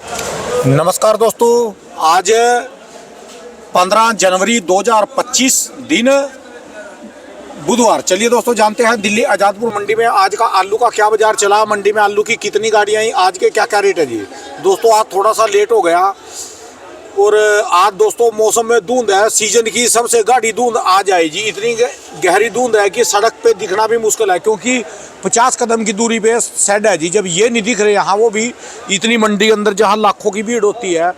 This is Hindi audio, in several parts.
नमस्कार दोस्तों, आज 15 जनवरी 2025 दिन बुधवार। चलिए दोस्तों जानते हैं दिल्ली आज़ादपुर मंडी में आज का आलू का क्या बाजार चला, मंडी में आलू की कितनी गाड़ियाँ आई, आज के क्या क्या रेट है जी। दोस्तों आज थोड़ा सा लेट हो गया और आज दोस्तों मौसम में धुंध है, सीजन की सबसे गाढ़ी धुंध आ जाए जी। इतनी गहरी धुंध है कि सड़क पे दिखना भी मुश्किल है, क्योंकि 50 कदम की दूरी पे शेड है जी। जब ये नहीं दिख रहे यहाँ, वो भी इतनी मंडी अंदर जहाँ लाखों की भीड़ होती है,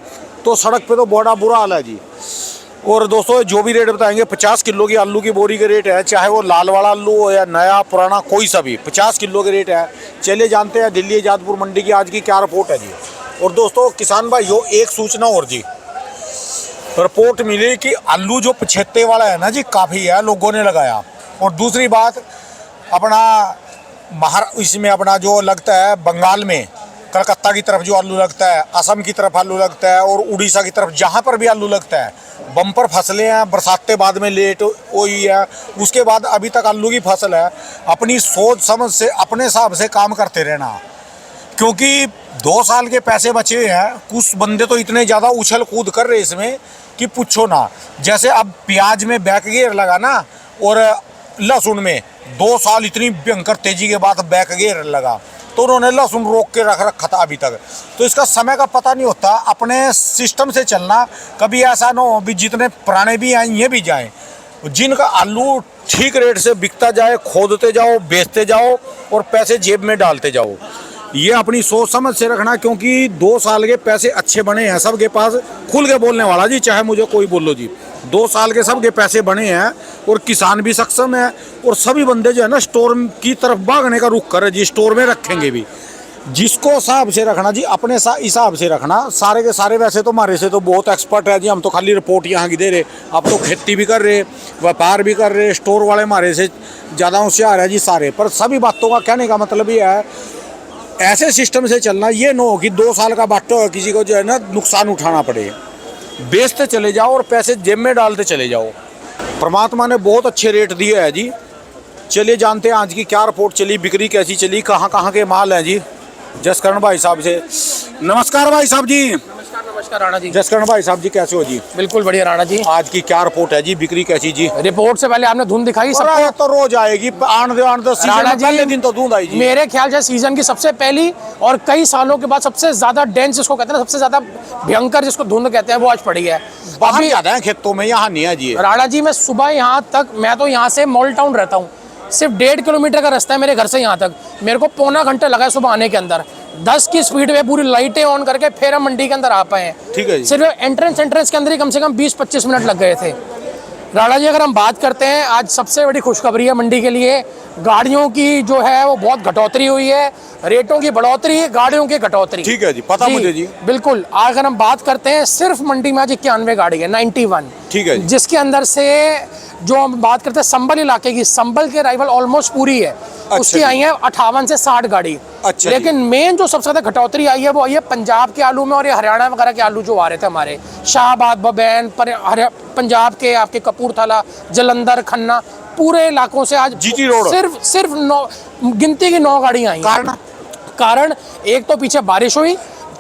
तो सड़क पे तो बड़ा बुरा हाल है जी। और दोस्तों जो भी रेट बताएंगे, 50 किलो की आलू की बोरी के रेट है, चाहे वो लाल वाला आलू हो या नया पुराना कोई सा भी, 50 किलो के रेट है। चलिए जानते हैं दिल्ली आज़ादपुर मंडी की आज की क्या रिपोर्ट है जी। और दोस्तों किसान भाइयों, एक सूचना और जी, रिपोर्ट मिली कि आलू जो पछेते वाला है ना जी, काफ़ी है, लोगों ने लगाया। और दूसरी बात, अपना इसमें अपना जो लगता है बंगाल में, कलकत्ता की तरफ जो आलू लगता है, असम की तरफ आलू लगता है, और उड़ीसा की तरफ जहाँ पर भी आलू लगता है, बम्पर फसलें हैं। बरसाते बाद में लेट हुई है, उसके बाद अभी तक आलू की फसल है। अपनी सोच समझ से अपने हिसाब से काम करते रहना, क्योंकि 2 साल के पैसे बचे हुए हैं। कुछ बंदे तो इतने ज़्यादा उछल कूद कर रहे इसमें कि पूछो ना। जैसे अब प्याज में बैक गियर लगा ना, और लहसुन में 2 साल इतनी भयंकर तेजी के बाद बैक गियर लगा, तो उन्होंने लहसुन रोक के रखा था अभी तक। तो इसका समय का पता नहीं होता, अपने सिस्टम से चलना। कभी ऐसा ना हो भी जितने पुराने भी आए ये भी जाएं। जिनका आलू ठीक रेट से बिकता जाए, खोदते जाओ, बेचते जाओ और पैसे जेब में डालते जाओ। ये अपनी सोच समझ से रखना, क्योंकि 2 साल के पैसे अच्छे बने हैं सबके पास। खुल के बोलने वाला जी, चाहे मुझे कोई बोलो जी, 2 साल के सबके पैसे बने हैं और किसान भी सक्षम है। और सभी बंदे जो है ना स्टोर की तरफ भागने का रुख कर रहे जी, स्टोर में रखेंगे भी। जिसको हिसाब से रखना जी, अपने हिसाब से रखना। सारे के सारे वैसे तो हमारे से तो बहुत एक्सपर्ट है जी, हम तो खाली रिपोर्ट यहाँ की दे रहे। आप तो खेती भी कर रहे, व्यापार भी कर रहे, स्टोर वाले हमारे से ज़्यादा होशियार है जी सारे। पर सभी बातों का कहने का मतलब ये है, ऐसे सिस्टम से चलना, ये न हो कि 2 साल का बाटा हो, किसी को जो है ना नुकसान उठाना पड़े। बेचते चले जाओ और पैसे जेब में डालते चले जाओ। परमात्मा ने बहुत अच्छे रेट दिए हैं जी। चलिए जानते हैं आज की क्या रिपोर्ट चली, बिक्री कैसी चली, कहाँ कहाँ के माल हैं जी। जसकरण भाई साहब से नमस्कार भाई साहब जी। नमस्कार राणा जी। जसकरण भाई साहब जी कैसे हो जी? बिल्कुल बढ़िया राणा जी। आज की क्या रिपोर्ट है जी, बिक्री कैसी जी? रिपोर्ट से पहले आपने धुंध दिखाई सबको, तो रोज आएगी राणा जी। पहले दिन तो धुंध आई जी। मेरे ख्याल से सीजन की सबसे पहली और कई सालों के बाद सबसे ज्यादा डेंस जिसको कहते हैं ना, सबसे ज्यादा भयंकर जिसको धुंध कहते हैं, वो आज पड़ी है। बाहर ज्यादा है खेतों में, यहाँ नहीं है जी। राणा जी मैं सुबह यहाँ तक, मैं तो यहाँ से मॉल टाउन रहता हूँ, सिर्फ 1.5 किलोमीटर का रास्ता है मेरे घर से यहाँ तक। मेरे को पौना घंटा लगा है सुबह आने के अंदर। 10 की स्पीड में पूरी लाइटें ऑन करके फिर हम मंडी के अंदर आ पाए हैं। ठीक है जी। सिर्फ एंट्रेंस के अंदर ही कम से कम 20-25 मिनट लग गए थे। राणा जी अगर हम बात करते हैं, आज सबसे बड़ी खुशखबरी है मंडी के लिए। गाड़ियों की जो है वो बहुत घटोतरी हुई है, रेटों की बढ़ोतरी, गाड़ियों की घटोतरी। ठीक है जी, पता मुझे जी। बिल्कुल। अगर हम बात करते हैं, सिर्फ मंडी में आज 91 गाड़ी है, 91। ठीक है जी। जिसके अंदर से जो हम बात करते हैं संबल इलाके की, संबल के राइवल ऑलमोस्ट पूरी है। अच्छा, उसकी आई है 58 से 60 गाड़ी। अच्छा। लेकिन मेन जो सबसे ज्यादा घटोतरी आई है वो आई है पंजाब के आलू में, और ये हरियाणा वगैरह के आलू जो आ रहे थे हमारे शाहबाद, बबैन, पंजाब के आपके कपूरथला, जलंधर, खन्ना, पूरे इलाकों से आज जीटी रोड सिर्फ 9 गिनती की 9 गाड़ियां आई। कारण एक तो पीछे बारिश हुई,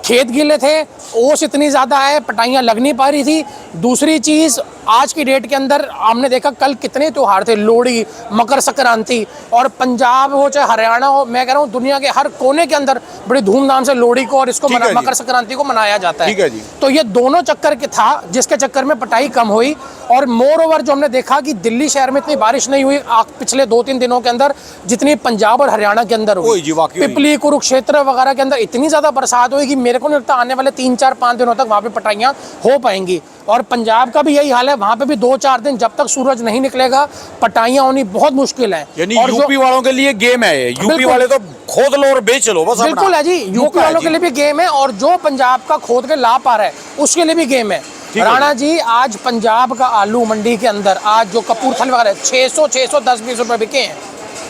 खेत गीले थे, ओस इतनी ज़्यादा है, पटाइयाँ लग नहीं पा रही थी। दूसरी चीज़, आज की डेट के अंदर हमने देखा कल कितने त्यौहार थे, लोहड़ी, मकर संक्रांति, और पंजाब हो चाहे हरियाणा हो, मैं कह रहा हूँ दुनिया के हर कोने के अंदर बड़ी धूमधाम से लोहड़ी को और इसको मकर संक्रांति को मनाया जाता है। ठीक है जी। तो ये दोनों चक्कर के था, जिसके चक्कर में पटाई कम हुई। और मोर ओवर जो हमने देखा कि दिल्ली शहर में इतनी बारिश नहीं हुई पिछले 2-3 दिनों के अंदर, जितनी पंजाब और हरियाणा के अंदर हुई। पिपली, कुरुक्षेत्र वगैरह के अंदर इतनी ज़्यादा बरसात हुई कि मेरे को नहीं लगता आने वाले 3-4-5 दिनों तक वहाँ पे पटाइयाँ हो पाएंगी। और पंजाब का भी यही हाल है, वहाँ पे भी 2-4 दिन जब तक सूरज नहीं निकलेगा पटाइयाँ होनी बहुत मुश्किल है। और यूपी वालों के लिए गेम है, यूपी वाले तो खोद लो और बेच लो बस। बिल्कुल है जी, यूपी वालों के लिए भी गेम है, और जो पंजाब का खोद के ला पा रहा है उसके लिए भी गेम है। राणा जी आज पंजाब का आलू मंडी के अंदर, आज जो कपूरथला वगैरह 600-610-20 रुपए बिके हैं।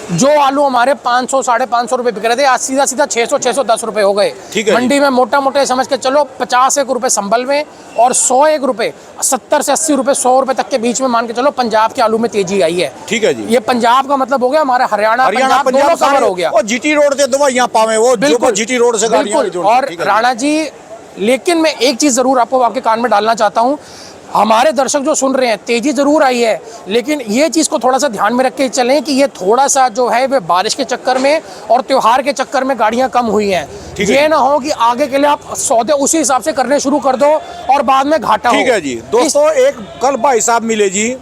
जो आलू हमारे 500-550 रुपए बिक रहे थे, आज सीधा 600-610 रुपए हो गए मंडी में। मोटा मोटे समझ के चलो 50 रुपए संबल में और 101 रुपए, 70 से 80 रुपए, 100 रुपए तक के बीच में मान के चलो पंजाब के आलू में तेजी आई है। ठीक है जी। ये पंजाब का मतलब हो गया हमारा हरियाणा पंजाब दोनों कवर हो गया। जीटी रोड से दवाइयां पावे वो, बिल्कुल जीटी रोड से बिल्कुल। और राणा जी लेकिन मैं एक चीज़ ज़रूर आपको आपके कान में डालना चाहता हूँ, हमारे दर्शक जो सुन रहे हैं, तेज़ी ज़रूर आई है, लेकिन ये चीज़ को थोड़ा सा ध्यान में रख के चलें कि ये थोड़ा सा जो है वे बारिश के चक्कर में और त्यौहार के चक्कर में गाड़ियाँ कम हुई हैं। ये ना हो कि आगे के लिए आप सौदे उसी हिसाब से करने शुरू कर दो और बाद में घाटा हो। ठीक है जी दोस्तों, एक कल भाई साहब मिले जी,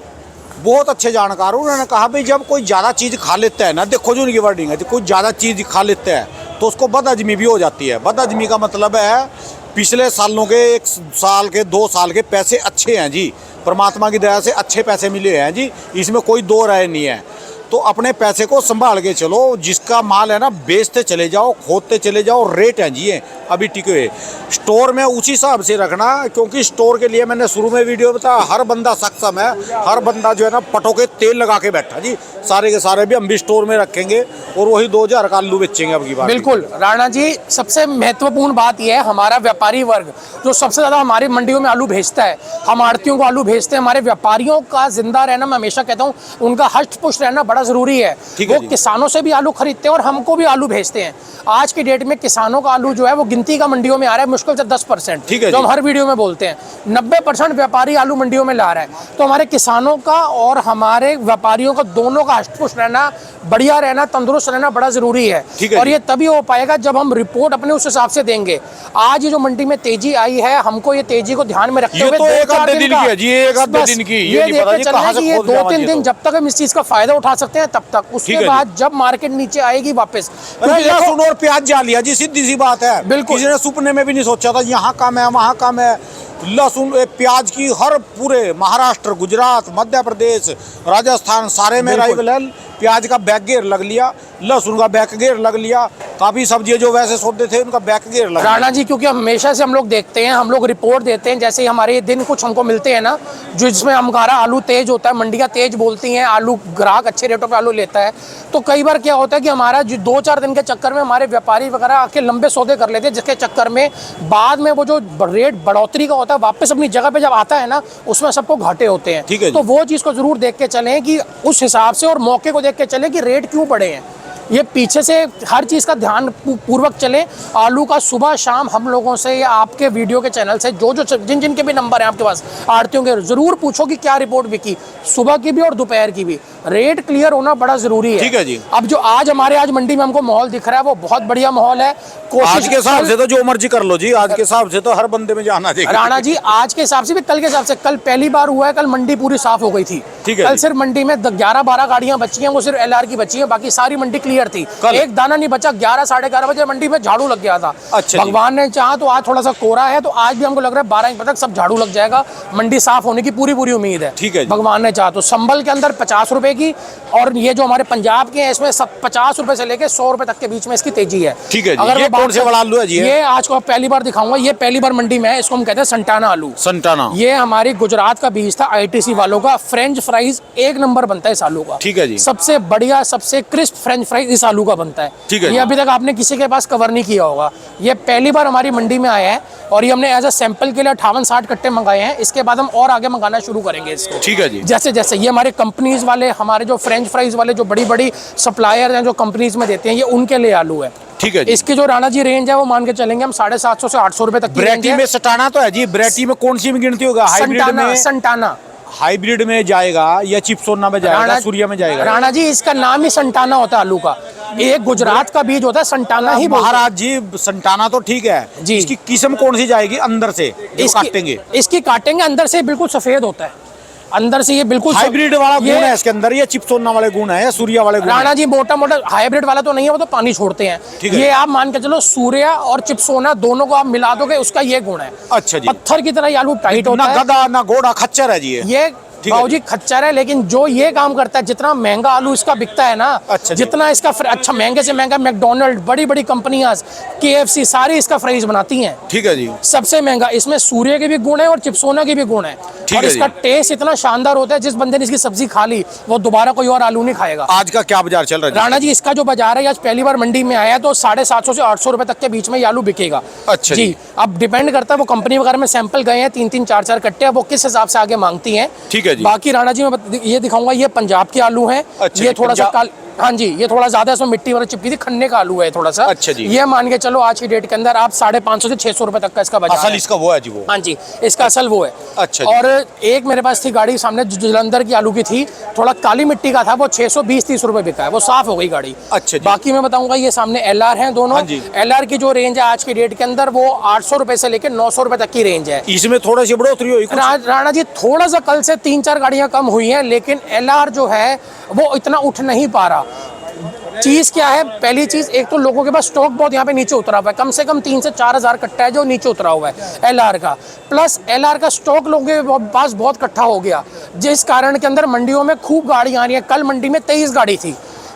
बहुत अच्छे जानकार, उन्होंने कहा भाई जब कोई ज़्यादा चीज़ खा लेता है ना, देखो जो उनकी वर्डिंग है, कोई ज़्यादा चीज़ खा लेता है तो उसको बदहजमी भी हो जाती है। बदहजमी का मतलब है पिछले सालों के 1 साल के 2 साल के पैसे अच्छे हैं जी, परमात्मा की दया से अच्छे पैसे मिले हैं जी, इसमें कोई दो राय नहीं है। तो अपने पैसे को संभाल के चलो, जिसका माल है ना बेचते चले जाओ, खोदते चले जाओ, रेट हैं जी ये अभी टिके हुए। स्टोर में उसी हिसाब से रखना, क्योंकि स्टोर के लिए मैंने शुरू में वीडियो बताया, हर बंदा सक्षम है, हर बंदा जो है ना पटो के तेल लगा के बैठा जी, सारे के सारे भी हम भी स्टोर में रखेंगे और वही 2000 का आलू बेचेंगे अब की बार। बिल्कुल राणा जी, सबसे महत्वपूर्ण बात यह है, हमारा व्यापारी वर्ग जो सबसे ज़्यादा हमारी मंडियों में आलू भेजता है, हम आड़तियों को आलू भेजते हैं, हमारे व्यापारियों का जिंदा रहना, मैं हमेशा कहता हूँ उनका हष्ट पुष्ट रहना बड़ा ज़रूरी है। वो किसानों से भी आलू खरीदते हैं और हमको भी आलू भेजते हैं। आज की डेट में किसानों का आलू जो है वो गिनती का मंडियों में आ रहा है, मुश्किल से 10%, जो हम हर वीडियो में बोलते हैं। 90% व्यापारी आलू मंडियों में ला रहा है। तो हमारे किसानों का और हमारे व्यापारियों का दोनों का हष्ट-पुष्ट रहना, बढ़िया रहना, तंदुरुस्त रहना बड़ा ज़रूरी है। और ये तभी हो पाएगा जब हम रिपोर्ट अपने उस हिसाब से देंगे। आज ये जो मंडी में तेजी आई है, हमको ये तेजी को ध्यान में रखते हुए ये 2-3 दिन जब तक हम इस चीज़ का फायदा उठा सकते हैं तब तक, उसके बाद जब मार्केट नीचे आएगी वापस। लहसुन और प्याज जा लिया जी, सीधी सी बात है, बिल्कुल। किसी ने सुपने में भी नहीं सोचा था यहाँ कम है वहाँ कम है। लहसुन प्याज की हर पूरे महाराष्ट्र, गुजरात, मध्य प्रदेश, राजस्थान सारे में राइवल प्याज का बैक गेयर लग लिया, लहसुन का बैक गेयर लग लिया, काफ़ी सब्जियां जो वैसे सौदे थे उनका बैक गेयर लग राणा जी, क्योंकि हमेशा से हम लोग देखते हैं, हम लोग रिपोर्ट देते हैं, जैसे ही हमारे दिन कुछ हमको मिलते हैं ना, जो जिसमें हमारा आलू तेज होता है, मंडियाँ तेज बोलती हैं, आलू ग्राहक अच्छे रेटों पे आलू लेता है, तो कई बार क्या होता है कि हमारा जो 2-4 दिन के चक्कर में हमारे व्यापारी वगैरह आके लंबे सौदे कर लेते हैं, जिसके चक्कर में बाद में वो जो रेट बढ़ोतरी का होता है वापस अपनी जगह पे जब आता है ना, उसमें सबको घाटे होते हैं। तो वो चीज़ को जरूर देख के चलें कि उस हिसाब से, और मौके को देख के चलें कि रेट क्यों बढ़े हैं। ये पीछे से हर चीज़ का ध्यान पूर्वक चले। आलू का सुबह शाम हम लोगों से या आपके वीडियो के चैनल से जो जिन के भी नंबर हैं आपके पास आड़तियों के, ज़रूर पूछो कि क्या रिपोर्ट बिकी, सुबह की भी और दोपहर की भी। रेट क्लियर होना बड़ा ज़रूरी है। ठीक है जी। अब जो आज मंडी में हमको माहौल दिख रहा है वो बहुत बढ़िया माहौल है। आज के हिसाब से तो जो मर्जी कर लो जी, आज के हिसाब से तो हर बंदे में जाना चाहिए। राणा जी, आज के हिसाब से भी, कल के हिसाब से, कल पहली बार हुआ है, कल मंडी पूरी साफ हो गई थी। कल सिर्फ मंडी में 11-12 गाड़ियां बची हैं, वो सिर्फ LR की बची है, बाकी सारी मंडी क्लियर थी। एक दाना नहीं बचा। 11-11:30 बजे मंडी में झाड़ू लग गया था। अच्छा, भगवान ने चाहा तो आज थोड़ा सा कोहरा है, तो आज भी हमको लग रहा है 12 बजे तक सब झाड़ू लग जाएगा। मंडी साफ होने की पूरी उम्मीद है। ठीक है, भगवान ने चाहा तो। संबल के अंदर 50 रुपए की, और ये जो हमारे पंजाब के हैं इसमें 50 रुपए से लेके 100 रुपए तक के बीच में इसकी तेजी है। ठीक है। अगर ये कौन से वाला आलू है जी? ये आज को पहली बार दिखाऊंगा, ये पहली बार मंडी में है, इसको हम कहते हैं संटाना आलू। संटाना, ये हमारी गुजरात का बीज था, ITC वालों का। फ्रेंच फ्राइज एक नंबर बनता है इस आलू का। ठीक है जी। सबसे बढ़िया, सबसे क्रिस्प फ्रेंच फ्राइज इस आलू का बनता है। ठीक है। ये अभी तक आपने किसी के पास कवर नहीं किया होगा। ये पहली बार हमारी मंडी में आया है और ये हमने एज अ सैंपल के लिए 58-60 कट्टे मंगाए हैं। इसके बाद हम और आगे मंगाना शुरू करेंगे इसको। ठीक है जी। जैसे जैसे ये हमारे कंपनीज वाले, हमारे जो फ्रेंच फ्राइज वाले जो बड़ी सप्लायर हैं, जो कंपनीज में देते हैं, ये उनके लिए आलू है। ठीक है जी। इसकी जो राणा जी रेंज है वो मान के चलेंगे हम 750 से 800 रुपए तक की। वैरायटी में सटाना तो है जी, वैरायटी में कौन सी में गिनती होगा? संटाना हाइब्रिड में जाएगा या चिपसोना में जाएगा, सूर्या में जाएगा? राणा जी, इसका नाम ही संटाना होता है आलू का। एक गुजरात का बीज होता है, संटाना ही। महाराज जी, संटाना तो ठीक है जी, इसकी किस्म कौन सी जाएगी अंदर से काटेंगे? इसकी काटेंगे अंदर से, बिल्कुल सफेद होता है अंदर से। ये बिल्कुल हाइब्रिड वाला गुण है इसके अंदर, ये चिपसोना वाले गुण है या सूर्या वाले गुण? राणा जी, मोटा हाइब्रिड वाला तो नहीं है, वो तो पानी छोड़ते हैं। ये आप मान के चलो, सूर्या और चिपसोना दोनों को आप मिला दोगे, उसका ये गुण है। अच्छा जी। पत्थर की तरह ये आलू टाइट होता है। ना गधा ना घोड़ा, खच्चर है जी ये। बाबूजी खच्चर है, लेकिन जो ये काम करता है, जितना महंगा आलू इसका बिकता है ना, जितना इसका अच्छा महंगे से महंगा, मैकडोनल्ड, बड़ी कंपनियां, KFC सारी इसका फ्राइज बनाती हैं। ठीक है जी। सबसे महंगा इसमें सूर्य के भी गुण है और चिपसोना के भी गुण है। और इसका टेस्ट इतना शानदार होता है, जिस बंदे ने इसकी सब्जी खा ली वो दोबारा कोई और आलू नहीं खाएगा। आज का क्या बाजार चल रहा है राणा जी? इसका जो बाजार है, आज पहली बार मंडी में आया, तो 750 से 800 रुपए तक के बीच में ये आलू बिकेगा। अच्छा जी। अब डिपेंड करता है, वो कंपनी वगैरह में सैंपल गए हैं 3-3, 4-4 कट्टे, वो किस हिसाब से आगे मांगती हैं। ठीक है जी। बाकी राणा जी, मैं ये दिखाऊंगा, ये पंजाब के आलू हैं। ये थोड़ा सा हाँ जी, ये थोड़ा ज्यादा इसमें मिट्टी वगैरह चिपकी थी, खन्ने का आलू है थोड़ा सा। अच्छा जी। ये मान के चलो आज की डेट के अंदर आप 550 से 600 रुपए तक का इसका बाजार असल है। इसका वो है जी वो। हाँ जी, इसका असल वो है। अच्छा जी। और एक मेरे पास थी गाड़ी सामने जो जलंधर की आलू की थी, थोड़ा काली मिट्टी का था, वो 620-30 रुपए बिका है, वो साफ हो गई गाड़ी। अच्छा जी। बाकी मैं बताऊंगा ये सामने LR हैं दोनों। हाँ जी। LR की जो रेंज है आज की डेट के अंदर वो 800 रुपए से लेकर 900 रुपए तक की रेंज है। इसमें थोड़ा सी बढ़ोतरी हुई कुछ? राणा जी थोड़ा सा कल से 3-4 गाड़ियां कम हुई हैं, लेकिन LR जो है वो इतना उठ नहीं पा रहा। चीज़ क्या है, पहली चीज़ एक तो लोगों के पास स्टॉक बहुत यहाँ पे नीचे उतरा हुआ है, कम से कम 3 से 4 हज़ार कट्टा है जो नीचे उतरा हुआ है LR का। प्लस LR का स्टॉक लोगों के पास बहुत इकट्ठा हो गया, जिस कारण के अंदर मंडियों में खूब गाड़ियाँ आ रही हैं। कल मंडी में 23 गाड़ी थी,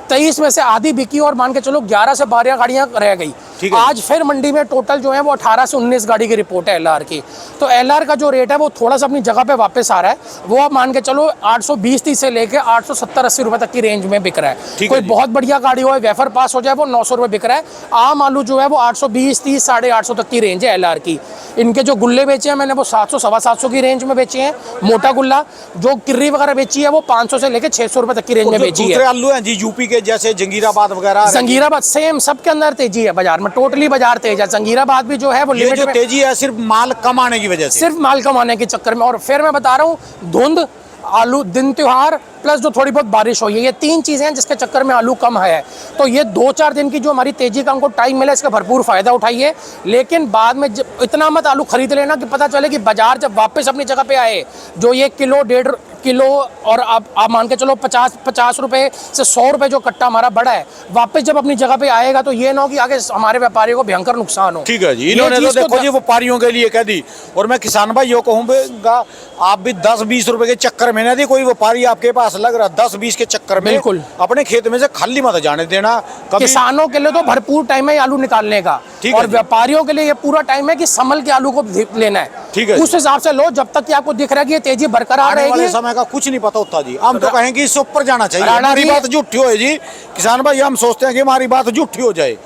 23 में से आधी बिकी और मान के चलो 11 से 12 गाड़ियाँ रह गई। ठीक है। आज फिर मंडी में टोटल जो है वो 18 से 19 गाड़ी की रिपोर्ट है LR की। तो LR का जो रेट है वो थोड़ा सा अपनी जगह पे वापस आ रहा है, वो आप मान के चलो 820-30 से लेके 870-80 रुपए तक की रेंज में बिक रहा है। ठीक कोई है जी। बहुत बढ़िया गाड़ी हो, वेफर पास हो जाए, वो 900 रुपए बिक रहा है। आम आलू जो है वो 820-30 850 तक की रेंज है LR की। इनके जो गुल्ले बेचे हैं मैंने वो 700 सवा 700 की रेंज में बेचे हैं, मोटा गुल्ला। जो किर्री वगैरह बेची है वो 500 से लेके 600 रुपए तक की रेंज में बेची दूसरे है। आलू हैं जी यूपी के, जैसे जंगीराबाद वगैरह? जंगीराबाद सेम, सबके अंदर तेजी है बाजार में, टोटली बाजार तेज है। जंगीराबाद भी जो है वो ये लिमिट जो में, तेजी है सिर्फ माल कम आने की वजह से? सिर्फ माल कमाने के चक्कर में। और फिर मैं बता रहा हूँ, धुंध, आलू, दिन त्योहार, प्लस जो थोड़ी बहुत बारिश हुई है, ये 3 चीज़ें हैं जिसके चक्कर में आलू कम है। तो ये 2-4 दिन की जो हमारी तेजी का हमको टाइम मिला, इसका भरपूर फायदा उठाइए। लेकिन बाद में इतना मत आलू खरीद लेना कि पता चले कि बाजार जब वापस अपनी जगह पे आए, जो ये किलो 1.5 किलो और आप मान के चलो 50 रुपए से 100 रुपए जो कट्टा हमारा बड़ा है, वापस जब अपनी जगह पे आएगा तो ये ना हो कि आगे हमारे व्यापारियों को भयंकर नुकसान हो। ठीक है जी। इन्होंने तो देखो जी व्यापारियों के लिए कह दी, और मैं किसान भाइयों को कहूँगा आप भी 10-20 रुपए के चक्कर में ना दी कोई व्यापारी आपके पास लग रहा 10-20 के चक्कर में बिल्कुल अपने खेत में से खाली मत जाने देना कभी। किसानों के लिए तो भरपूर टाइम है आलू निकालने का, ठीक है और जी। व्यापारियों के लिए ये पूरा टाइम है कि संभल के आलू को लेना है। ठीक है उस हिसाब से लो, जब तक कि आपको दिख रहा है कि ये तेजी बरकरार आने वाले रहेगी। समय का कुछ नहीं पता होता जी। हम तो कहेंगे इससे ऊपर जाना चाहिए। राणा हमारी जी- बात झूठी हो जी किसान भाई, हम सोचते हैं कि हमारी बात झूठी हो जाए,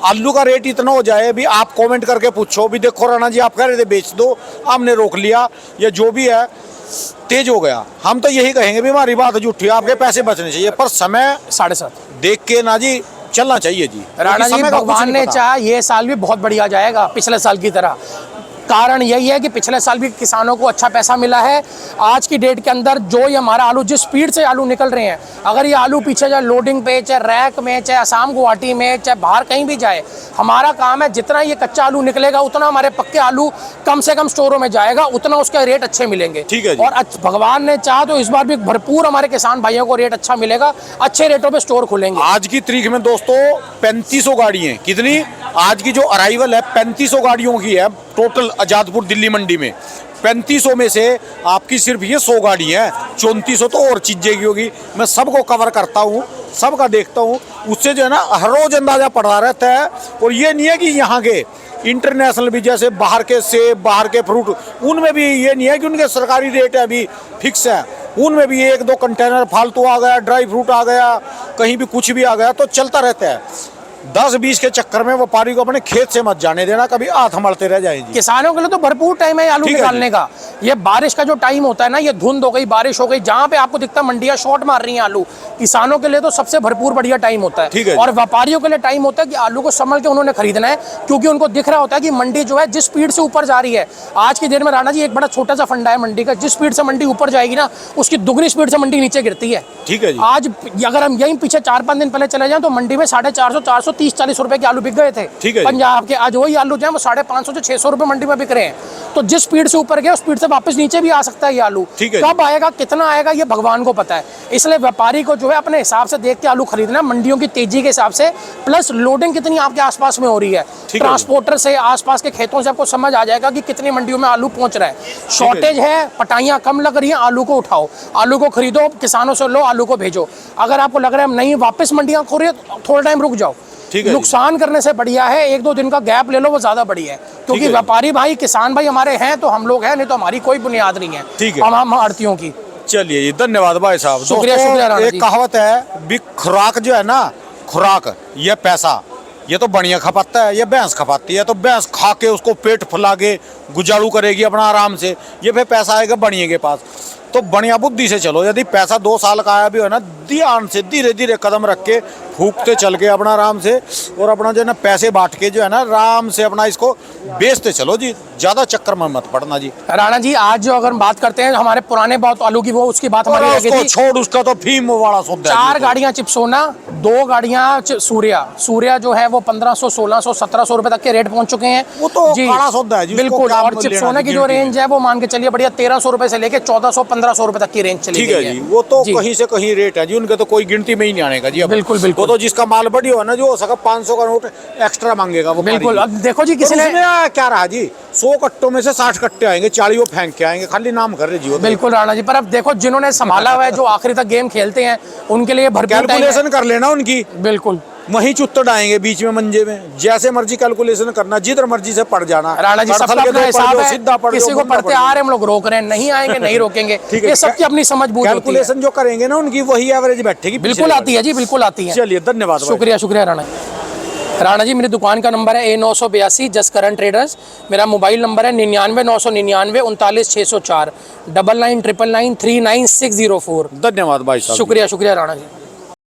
आलू का रेट इतना हो जाए। भी आप कमेंट करके पूछो, भी देखो राणा जी आप कह रहे थे बेच दो, हमने रोक लिया, या जो भी है तेज हो गया। हम तो यही कहेंगे भी हमारी बात झूठी है, आपके पैसे बचने चाहिए, पर समय 7.5 देख के ना जी चलना चाहिए जी। राणा जी समय का कुछ भगवान नहीं ने पता। चाहा ये साल भी बहुत बढ़िया जाएगा पिछले साल की तरह। कारण यही है कि पिछले साल भी किसानों को अच्छा पैसा मिला है। आज की डेट के अंदर जो ये हमारा आलू, जिस स्पीड से आलू निकल रहे हैं, अगर ये आलू पीछे जाए लोडिंग पे, चाहे रैक में, चाहे असम गुवाहाटी में, चाहे बाहर कहीं भी जाए, हमारा काम है जितना ये कच्चा आलू निकलेगा उतना हमारे पक्के आलू कम से कम स्टोरों में जाएगा, उतना उसके रेट अच्छे मिलेंगे। ठीक है जी। और भगवान ने चाहा तो इस बार भी भरपूर हमारे किसान भाइयों को रेट अच्छा मिलेगा, अच्छे रेटों पे स्टोर खुलेंगे। आज की तारीख में दोस्तों 3500 गाड़ी हैं। कितनी? आज की जो अराइवल है 3500 गाड़ियों की है टोटल आजादपुर दिल्ली मंडी में। 3500 में से आपकी सिर्फ ये 100 गाड़ी है, 3400 तो और चीजें की होगी। मैं सबको कवर करता हूँ, सबका देखता हूँ, उससे जो है ना हर रोज अंदाजा पड़ा रहता है। और ये नहीं है कि यहाँ के इंटरनेशनल भी, जैसे बाहर के सेब, बाहर के फ्रूट, उनमें भी ये नहीं है कि उनके सरकारी रेट है अभी फिक्स है, उनमें भी 1-2 कंटेनर फालतू आ गया, ड्राई फ्रूट आ गया, कहीं भी कुछ भी आ गया, तो चलता रहता है। 10-20 के चक्कर में व्यापारी को अपने खेत से मत जाने देना, कभी हाथ मलते रह जाएंगे। किसानों के लिए तो भरपूर टाइम है आलू ठीक है निकालने का। ये बारिश का जो टाइम होता है ना, ये धुंध हो गई, बारिश हो गई, जहाँ पे आपको दिखता है मंडियां शॉर्ट मार रही हैं आलू, किसानों के लिए तो सबसे भरपूर बढ़िया टाइम होता है। ठीक है। और व्यापारियों के लिए टाइम होता है कि आलू को संभल के उन्होंने खरीदना है, क्योंकि उनको दिख रहा होता है कि मंडी जो है जिस स्पीड से ऊपर जा रही है, आज की डेट में राणा जी एक बड़ा छोटा सा फंडा है मंडी का, जिस स्पीड से मंडी ऊपर जाएगी ना, उसकी दुगनी स्पीड से मंडी नीचे गिरती है। ठीक है जी। आज अगर हम यहीं पीछे 4-5 दिन पहले चले जाएं तो मंडी में 450, 430-40 रुपए के आलू बिक गए थे। ठीक है। पंजाब के आज वही आलू जो है वो 550 से 600 रुपए मंडी में बिक रहे हैं। तो जिस स्पीड से ऊपर गया उस स्पीड से वापस नीचे भी आ सकता है ये आलू। ठीक है। कब आएगा, कितना आएगा, ये भगवान को पता है। इसलिए व्यापारी को जो है अपने हिसाब से देख के आलू खरीदना, मंडियों की तेजी के हिसाब से, प्लस लोडिंग कितनी आपके आसपास में हो रही है, ट्रांसपोर्टर से, आसपास के खेतों से आपको समझ आ जाएगा कि कितनी मंडियों में आलू पहुंच रहा है। शॉर्टेज है, पटाइयाँ कम लग रही हैं, आलू को उठाओ, आलू को खरीदो, किसानों से लो, आलू को भेजो। अगर आपको लग रहा है नहीं वापस मंडियाँ खो रही है, थोड़ा टाइम रुक जाओ। नुकसान करने से बढ़िया है 1-2 दिन का गैप ले लो, वो ज्यादा बढ़िया है। क्योंकि व्यापारी भाई, किसान भाई हमारे हैं तो हम लोग हैं, नहीं तो हमारी कोई बुनियाद नहीं है। ठीक है। हम आड़तियों की। चलिए जी, धन्यवाद भाई साहब। शुक्रिया, दोस्तों, शुक्रिया राणा एक जी। कहावत है भी, खुराक जो है ना, खुराक ये पैसा, ये तो बढ़िया खपाता है, ये भैंस खपाती है, तो भैंस खा के उसको पेट फुला के गुजारू करेगी अपना आराम से, ये फिर पैसा आएगा बढ़िया के पास। तो बढ़िया बुद्धि से चलो। यदि पैसा 2 साल का आया भी हो ना, ध्यान से धीरे धीरे कदम रख के फूकते चल के अपना आराम से, और अपना जो है ना पैसे बांट के जो है ना आराम से अपना इसको बेचते चलो जी, ज्यादा चक्कर में मत पड़ना जी। राणा जी आज जो अगर बात करते हैं हमारे पुराने बहुत आलू की, वो उसकी बात हमारी और रह गई उसको थी। छोड़, उसका तो फीम वाला सौदा है 4 जी। गाड़ियां चिप्सोना, 2 गाड़ियां सूर्या जो है वो 1500, 1600, 1700 रुपए तक के रेट पहुंच चुके हैं। वो तो काला सौदा है जी, उसको बिल्कुल। क्या और लेना चिप्सोना जी, की जो गिनती रेंज है वो मान के चलिए बढ़िया 1300 रुपए से लेके 1400, 1500 रुपए तक की रेंज चली ठीक गई है जी। वो तो कहीं से कहीं रेट है जी, उनके तो कोई गिनती में ही नहीं आने का जी। अब बिल्कुल, बिल्कुल। वो तो जिसका माल बढ़ी हो ना, जो हो सका 500 का नोट एक्स्ट्रा मांगेगा वो। बिल्कुल। अब देखो जी, किसी ने क्या रहा जी, 100 कट्टों में से 60 कट्टे आएंगे, 40 वो फेंक के आएंगे, खाली नाम कर रहे जी वो तो। बिल्कुल राणा जी, पर अब देखो जिन्होंने संभाला हुआ है, जो आखिरी तक गेम खेलते हैं, उनके लिए भरपूर टाइम है। कैलकुलेशन कर लेना उनकी, बिल्कुल। वहीं चुत्तर आएंगे बीच में मंजे में, जैसे मर्जी कैलकुलेशन करना, जिधर मर्जी से पड़ जाना। राणा जी सबका पड़थल के अपना दो हिसाब पड़ जाओ, है, सीधा पड़ किसी जाओ, को बंदा पढ़ते पड़ आ जाओ। रहे हम लोग रोक रहे हैं, नहीं आएंगे नहीं रोकेंगे। ठीक है। ये सबकी अपनी समझ बूझ होती है। कैलकुलेशन जो करेंगे ना उनकी, वही एवरेज बैठेगी। बिल्कुल आती है जी, बिल्कुल आती है। चलिए धन्यवाद भाई। शुक्रिया शुक्रिया राणा जी। मेरी दुकान का नंबर है A982 जस करण ट्रेडर्स। मेरा मोबाइल नंबर है 99 999 39 604, 99 999 39604। धन्यवाद भाई साहब। शुक्रिया शुक्रिया राणा जी।